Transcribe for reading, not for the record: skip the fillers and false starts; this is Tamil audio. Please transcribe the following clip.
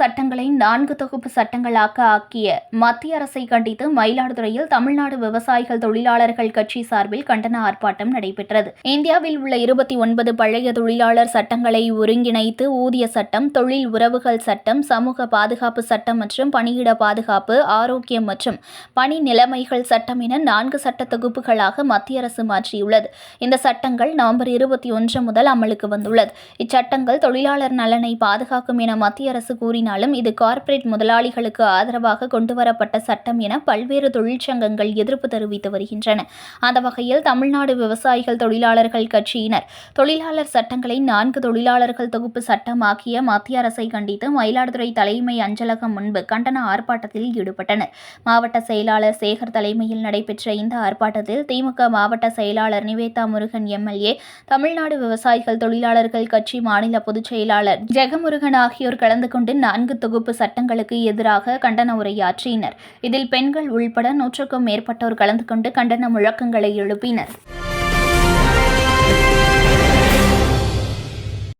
சட்டங்களை 4 தொகுப்பு சட்டங்களாக ஆக்கிய மத்திய அரசை கண்டித்து மயிலாடுதுறையில் தமிழ்நாடு விவசாயிகள் தொழிலாளர்கள் கட்சி சார்பில் கண்டன ஆர்ப்பாட்டம் நடைபெற்றது. இந்தியாவில் உள்ள 29 பழைய தொழிலாளர் சட்டங்களை ஒருங்கிணைத்து ஊதிய சட்டம், தொழில் உறவுகள் சட்டம், சமூக பாதுகாப்பு சட்டம் மற்றும் பணியிட பாதுகாப்பு, ஆரோக்கியம் மற்றும் பணி நிலைமைகள் சட்டம் என 4 சட்ட தொகுப்புகளாக மத்திய அரசு மாற்றியுள்ளது. இந்த சட்டங்கள் நவம்பர் 21 முதல் அமலுக்கு வந்துள்ளது. இச்சட்டங்கள் தொழிலாளர் நலனை பாதுகாக்கும் என மத்திய அரசு கூறினாலும் இது கார்ப்பரேட் முதலாளிகளுக்கு ஆதரவாக கொண்டுவரப்பட்ட சட்டம் என பல்வேறு தொழிற்சங்கங்கள் எதிர்ப்பு தெரிவித்து வருகின்றன. அந்த வகையில் தமிழ்நாடு விவசாயிகள் தொழிலாளர்கள் கட்சியினர் தொழிலாளர் சட்டங்களை 4 தொழிலாளர்கள் தொகுப்பு சட்டமாக்கிய மத்திய அரசை கண்டித்து மயிலாடுதுறை தலைமை அஞ்சலகம் முன்பு கண்டன ஆர்ப்பாட்டத்தில் ஈடுபட்டனர். மாவட்ட செயலாளர் சேகர் தலைமையில் நடைபெற்ற இந்த ஆர்ப்பாட்டத்தில் திமுக மாவட்ட செயலாளர் நிவேதா முருகன் எம்எல்ஏ, தமிழ்நாடு விவசாயிகள் தொழிலாளர்கள் கட்சி மாநில பொதுச் செயலாளர் ஜெகமுருகன் ஆகியோர் கலந்து கொண்டு 4 தொகுப்பு சட்டங்களுக்கு எதிராக கண்டன உரையாற்றினர். இதில் பெண்கள் உள்பட 100க்கும் மேற்பட்டோர் கலந்து கொண்டு கண்டன முழக்கங்களை எழுப்பினர்.